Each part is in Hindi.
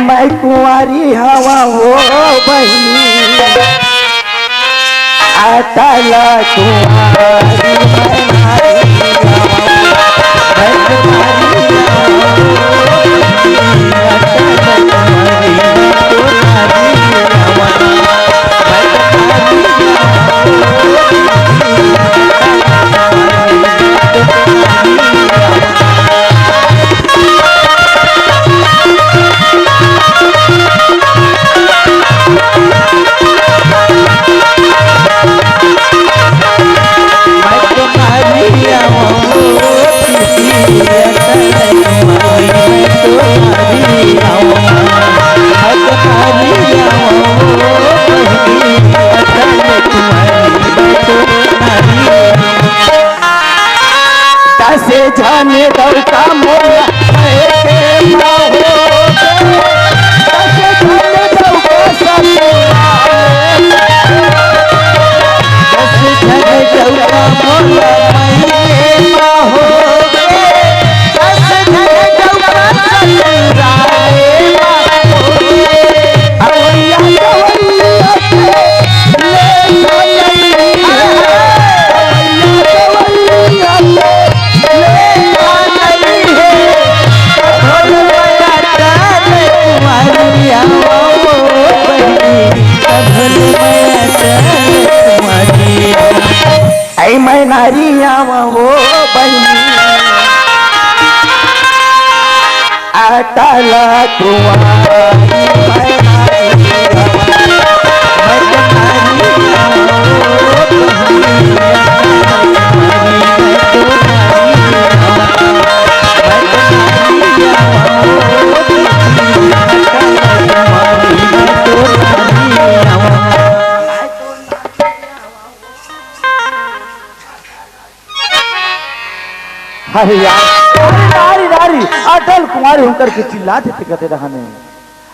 मैं कुंवारी हवा हो बहनी अटल कुंवारी जाने दो का मोला मैं नारिया वो बहनी अटल कुंवारी अरे यार नारी अटल कुमारी होकर के चिल्लाते थे कहते रहने।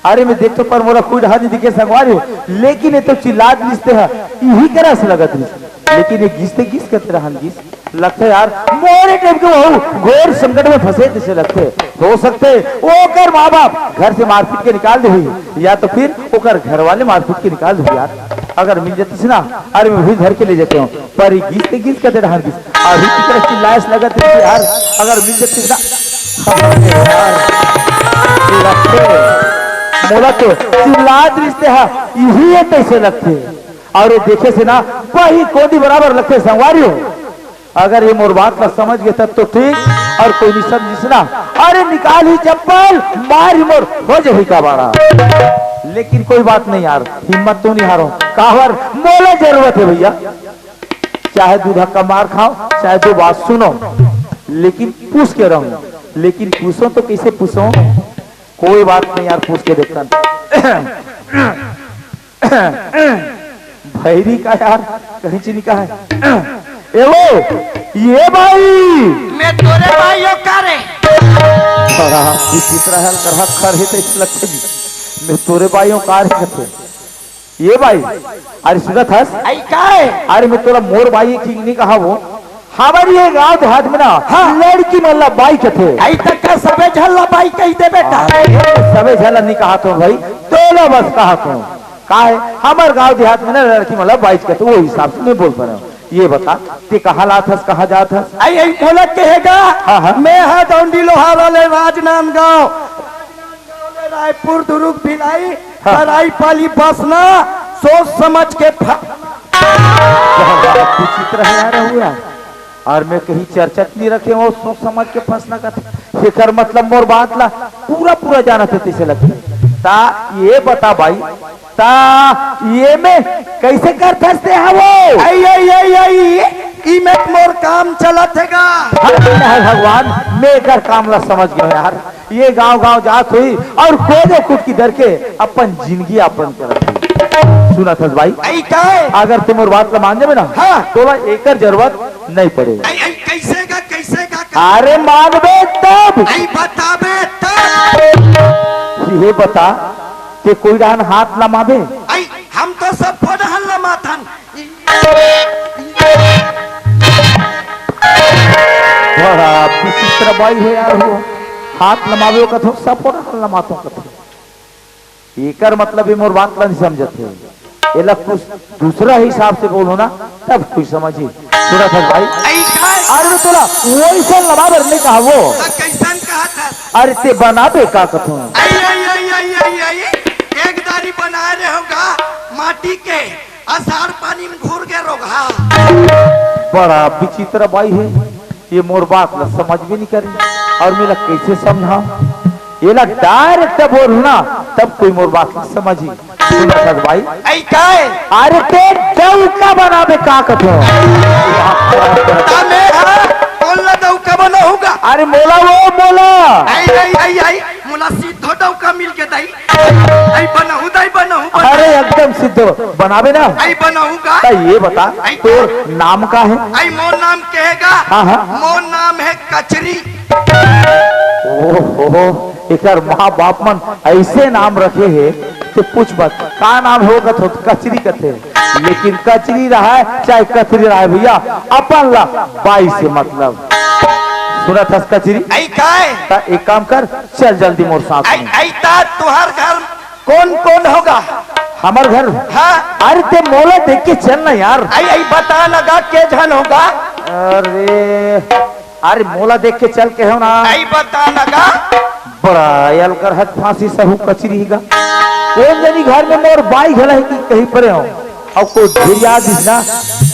अरे मैं देखते पर मोरा खुद हाथ दिखे संगवारी लेकिन ये तो चिल्लात लिखते है यही तरह से लगत है लेकिन ये घिसते घिस कहते रहन घिस लगते यार मोरे टाइप के वो घोर संकट में फंसे जैसे लगते हो सकते वो कर माँ बाप घर से मारपीट के निकाल दे हुई या तो फिर वो कर घर वाले मारपीट के निकाल दे यार अगर मिल जाती ना अरे मैं भी घर के ले जाते हूँ पर घिसते घिस कहते रहन घिस अभी की तरह चिल्लास लगत है यार अगर मिल जाती ना मोला तो चिल्लात रिश्ते है यही है कैसे लगते और ये देखे से ना वही कोडी बराबर लगते संगवारी हो अगर ये मोर बात का समझ गए तब तो ठीक और कोई नहीं समझिस ना अरे निकाल ही चप्पल मार ही मोर हो जाए का बाड़ा लेकिन कोई बात नहीं यार हिम्मत तो नहीं हारो कावर मोला जरूरत है भैया चाहे दूधा का मार खाओ चाहे दो बात सुनो लेकिन पूछ के रहूं लेकिन पूछो तो कैसे पूछो कोई बात नहीं यार पूछ के देखता भैरी का यार कहीं चीनी का है ये भाई मैं तोरे भाई हो का रे बड़ा विचित्र है कर खर है तो इस लगते भी मैं तोरे भाई हो का रे ये भाई अरे सुनत हस आई का है अरे मैं तोरा मोर भाई की नहीं कहा वो हमारी ये गांव देहात में ना हाँ लड़की मल्ला बाई के थे आई तक का सबे झल्ला बाई कही दे बेटा सबे झल्ला नहीं कहा तो भाई तोला बस कहा तो का है हमारे गांव देहात में ना लड़की मल्ला बाई के थे वो हिसाब से मैं बोल पा रहा हूँ ये बता ते कहाँ लात हस कहाँ जात हस आई आई मोला कहेगा हाँ मैं है दौंडी लोहा वाले राजनांदगांव रायपुर दुर्ग भिलाई सराई पाली बसना सोच समझ के विचित्र है यार हुआ और मैं कहीं चर्चा नहीं रखे वो सोच समझ के फंसना का फिकर मतलब मोर बात ला पूरा पूरा जाना था तैसे लगते ता ये बता भाई ता ये में कैसे कर फंसते हैं वो आई आई आई आई में मोर काम चला थेगा भगवान मैं कर काम ला समझ गया यार ये गांव गांव जात हुई और खोदे कुट की दर के अपन जिंदगी अपन कर सुना भाई आई का अगर तुम और बात ला मान जाए ना हाँ तो एकर जरूरत नहीं पड़ेगी कैसे का अरे मांगबे तब आई बताबे तब ये बता कि कोई रहन हाथ लमाबे। आई हम तो सब फोड़हन लमाथन बड़ा विचित्र बाई है यार वो हाथ लमावे कथो सब लमातो कथो एकर मतलब ये मोर बात नहीं समझते एला कुछ दूसरा हिसाब से बोलो ना तब कुछ समझी थोड़ा था भाई। आई काय अरे तोला वैसा लमाबर नहीं कहा वो कैसन कहा था अरे ते बनाबे का कथो आई एक दारी बना रहे होगा माटी के आसार पानी में घूर के रोगा। बड़ा विचित्र बाई है ये मोर बात ला समझ भी नहीं करी और मेरा कैसे समझा ये ला डायरेक्ट बोल ना तब कोई मोर बात नहीं समझी सुना भाई। आई काय अरे ते डौका बनाबे का कथो तामे बोलना डौका बना होगा। अरे मोला वो मोला आई मुला सीधो डौका मिल के दाई आई बनाऊ अरे एकदम सिद्ध बनाबे ना आई बनाऊंगा। ये बता तोर नाम का है। आई मोर नाम कहेगा हाँ। मोर नाम है कचरी। ओहो एकर माँ बाप मन ऐसे नाम रखे है तो पूछ मत का नाम होगा तो कचरी कथे लेकिन कचरी रहा है चाहे कचरी रहा है भैया अपन ला बाई से मतलब सुना था कचरी। आई काय एक काम कर चल जल्दी मोर साथ में। आई ता तुहार घर कौन कौन होगा। हमार घर हाँ अरे ते मोला देख के चल ना यार। आई बता लगा के जन होगा। अरे मोला देख के चल के हो ना आई बता लगा बड़ा यल कर हद फांसी सहू कचरी हिगा कौन जनी घर में मोर बाई घला है कि कहीं परे हो और कोई ढेरिया दिसना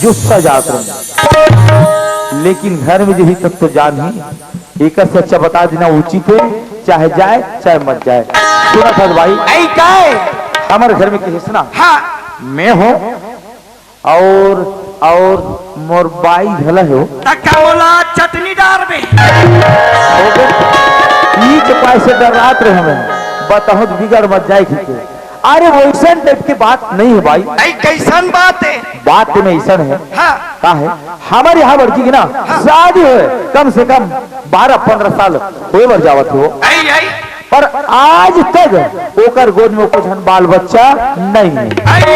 जुस्सा जात रहे लेकिन घर में जभी तक तो जान ही एक से अच्छा बता देना उचित है चाहे जाए चाहे मत जाए। सुना था भाई आई काय हमारे घर में किसी ना हाँ मैं हूँ और मोर बाई घला हो तक्का बोला चटनी डाल में पैसे डर रात रहे हमें बताओ बिगड़ मत जाए खींचे। अरे वैसा टाइप की बात नहीं है भाई। आई कैसन बात है बात में ऐसा है हाँ का है हमारे यहाँ लड़की की ना शादी हो कम से कम 12-15 साल हुए बर जावत हो आई पर आज तक ओकर गोद में कुछ बाल बच्चा नहीं है। आई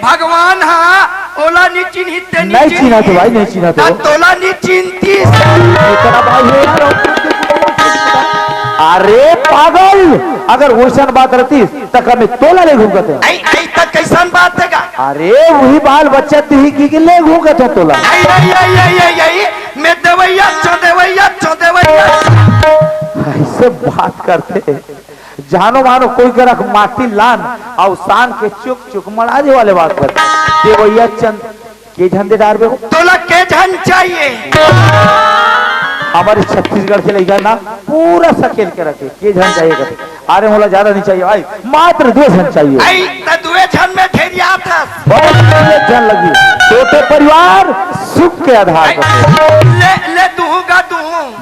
भगवान हाँ ओला नहीं चिन्हित नहीं चिन्हा तो भाई नहीं चिन्हा तो तोला नहीं चिन्हती भाई है यार। अरे पागल अगर वैसा बात रहती तक हमें तोला ले घूमते हैं। आई तक कैसन बात है अरे वही बाल बच्चा तुही की ले घूमते हैं तोला। आई मैं दवैया चौदवैया ऐसे बात करते जानो मानो कोई करक माटी लान और शान के चुक चुक मनाने वाले बात करते देवैया चंद के झंडे डाल बे तोला के झन चाहिए। हमारे छत्तीसगढ़ के लेकर ना पूरा सकेल के रखे के झन चाहिए करते अरे मोला ज्यादा नहीं चाहिए भाई मात्र 2 झन चाहिए। आई त 2 झन में ठेरिया था बहुत झन लगी छोटे परिवार सुख के आधार पर ले दूंगा तू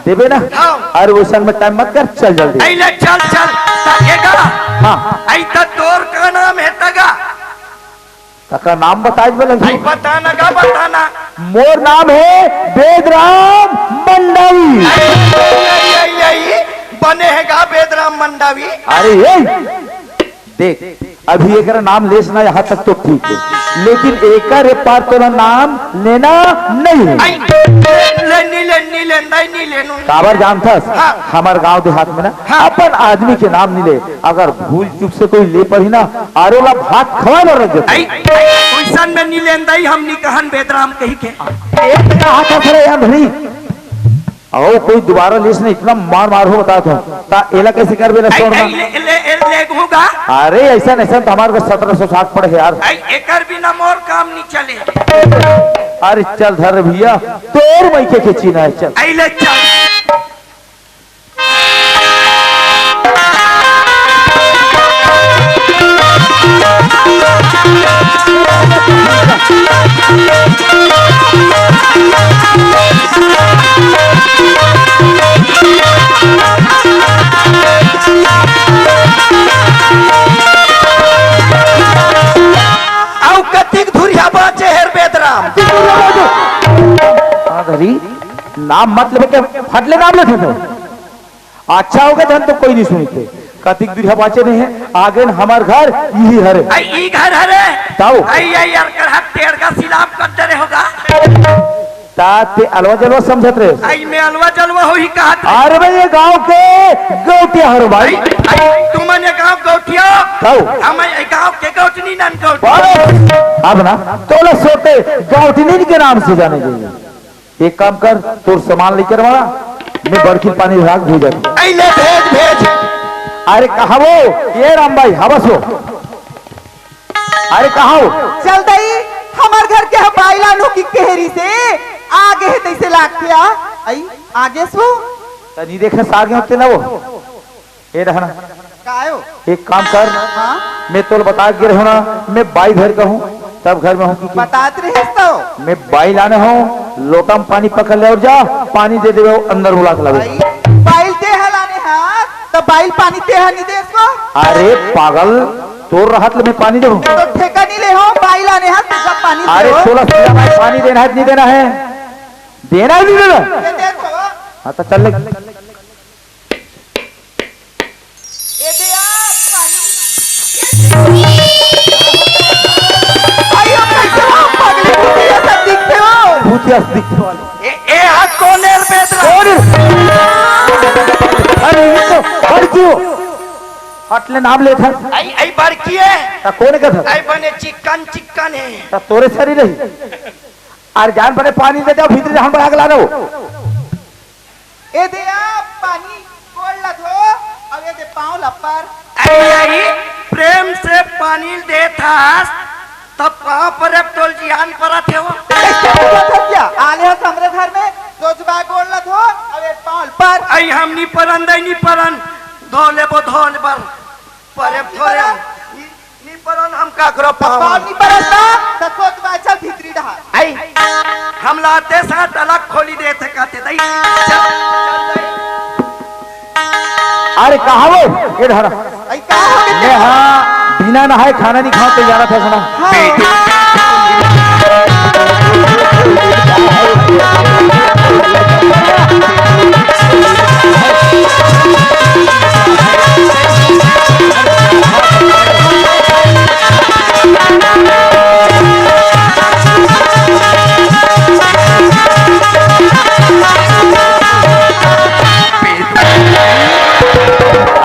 देवे ना। हाँ। अरे वो संग में टाइम मत कर चल जल्दी। आई ले चल ताकेगा हाँ आई त तोर का नाम है तगा तका नाम बताए बोले आई बताना मोर नाम है वेदराम मंडवी। आई बनेगा वेदराम मंडावी। अरे ये देख अभी एक नाम लेना यहाँ तक तो ठीक है लेकिन एक पार तो नाम लेना नहीं है। काबर जानता हाँ। हमारे गांव देहात में ना हाँ। अपन आदमी के नाम नहीं ले अगर भूल चूक से कोई ले पड़ी ना आरोला भात खवा न रख देते में नहीं लेंदाई हम निकहन वेदराम कही के एक हाथ खड़े यार भाई और कोई दोबारा लिस्ट नहीं इतना मार हो बताता हूँ ता एला कैसे कर बेला छोड़ना होगा। अरे ऐसा नहीं तो हमारे 1760 पड़े यार एकर बिना मोर काम नहीं चले। अरे चल धर भैया तोर मैके के चीना है चल आइले चल धरी नाम मतलब के फटले नाम लेते थे। अच्छा हो गया धन तो कोई नहीं सुनते कतिक दूर बाचे नहीं है आगे न हमार घर यही हरे ई घर हरे ताऊ यार कर हक टेढ़ का सिलाप कर दे होगा ताते अलवा जलवा समझत रहे आई में अलवा जलवा हो ही कहा अरे भाई ये गांव के गौटिया हर भाई तू मने गांव गौटिया ताऊ हम गांव के गौटनी नाम गौटी अब ना तोला सोते गौटनी के नाम से जाने चाहिए। एक काम कर तोर सामान लेकर वाला मैं बड़की पानी राख भेज ले भेज भेज अरे कहा वो ये राम भाई हवस हो अरे कहा हो चल दई हमार घर के बाइला नो की केहरी से आगे है तैसे लागते आई आगे सो तनी देखे सागे होते ना वो ये रहना कायो एक काम कर हाँ मैं तो बता गिर हूँ ना मैं बाई घर का हूँ तब घर में हूँ कि बताते रहे तो मैं बाई लाने हूँ लोटा में पानी पकड़ ले और जा पानी दे दे अंदर बुला के लगे बाइल ते हलाने हाथ तो बाइल पानी ते नहीं दे इसको अरे पागल तोर रहत ले मैं पानी दे तो ठेका नहीं ले हो बाइल आने हाथ तो सब पानी अरे दे 16 सीधा भाई पानी देना है नहीं देना है देना है नहीं देना ये दे तो हाँ तो चल ले ये दे आप पानी आयो कैसे हो पगली कुतिया सब दिखते हो भूतिया दिखने वाले ए हाथ कोनेर बेच रहा अरे ये तो बड़कियो हटले नाम ले था आई बड़की है ता कौन का था आई बने चिकन चिकन है ता तोरे सरी रही अरे जान बड़े पानी दे जाओ भीतर हम आग ला दो ए दे आप पानी कोल लग हो अब ये दे पाँव लपर आई प्रेम से पानी देता तब पाँव पर अब तोल जियान परा थे वो क्या आले हो हमरे घर में रोज बाय बोल लग हो अब ये पाँव पर आई हम नी परन दई नी परन धोले बो धोल बर परे थोड़े नी परन हम का करो पाँव पाँव नहीं परस्ता तो सोच बाय चल भीतरी डहा आई हम लाते साथ अलग खोली देते कहते दई अरे कहा वो ये धरा आई का हो गया मैं हाँ बिना नहाए खाना नहीं खाओ तैयार था सुना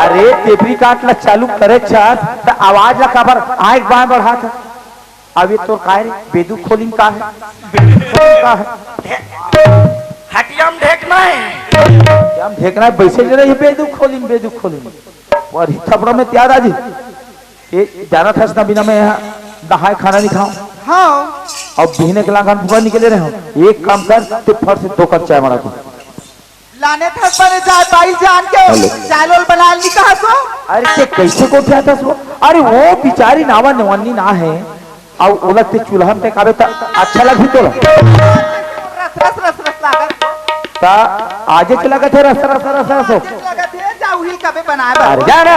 अरे टेपरी काट ला चालू करे चार तो आवाज ला खबर आए बाएं बढ़ा था अब ये तो काय रे बेदू खोलिंग का है हटियाम देखना है क्या हम देखना है बैसे ले रही बेदू खोलिंग और थपड़ों में त्यार आजी ये जाना था ना बिना मैं यहाँ नहाए खाना नहीं खाऊं हाँ अब बिहने के लागान फुका निकले रहे हो एक काम कर तो फट से 2 कप चाय बना दो लाने थक बने जाए बाइल जान के चाय लोल बना ली कहा सो अरे ये कैसे को क्या था सो अरे वो बिचारी नावा नवन्नी ना है और उलट के चूल्हा पे काबे ता अच्छा लगी तो रस रस रस रस लागत ता आजे चला गए थे रस रस रस रस हो। लागत है जाऊ हिल कबे बनाए अरे जा ना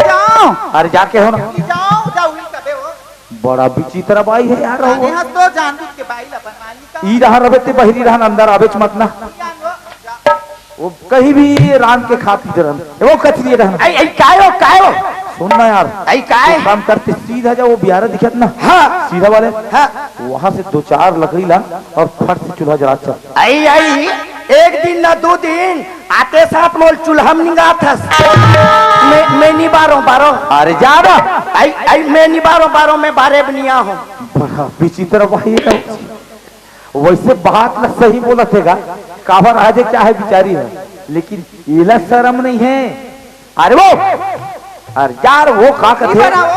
जाओ अरे जाके हो ना जाओ जाऊ हिल कबे हो बड़ा विचित्र बाई है यार लाने वो हाथ तो जान बुझ के बाइल बना ली का ई रहा रबे ते बहिरी रहा अंदर आवे मत ना वो कहीं भी राम के खा पीते रहन वो कचरी रहन आई कायो सुनना यार आई काय काम करते सीधा जा वो बिहार दिखत ना हाँ सीधा वाले हाँ वहां से 2-4 लकड़ी ला और फट से चूल्हा जला चल आई एक दिन ना 2 दिन आते साथ मोल चूल्हा में निगा था मैं नहीं बारो अरे जा ना आई मैं नहीं बारो मैं बारे बनिया हूँ बड़ा विचित्र भाई है वैसे बात ना सही बोला थेगा काबर आज क्या है बिचारी है लेकिन इला शर्म नहीं है अरे वो अरे यार वो का करते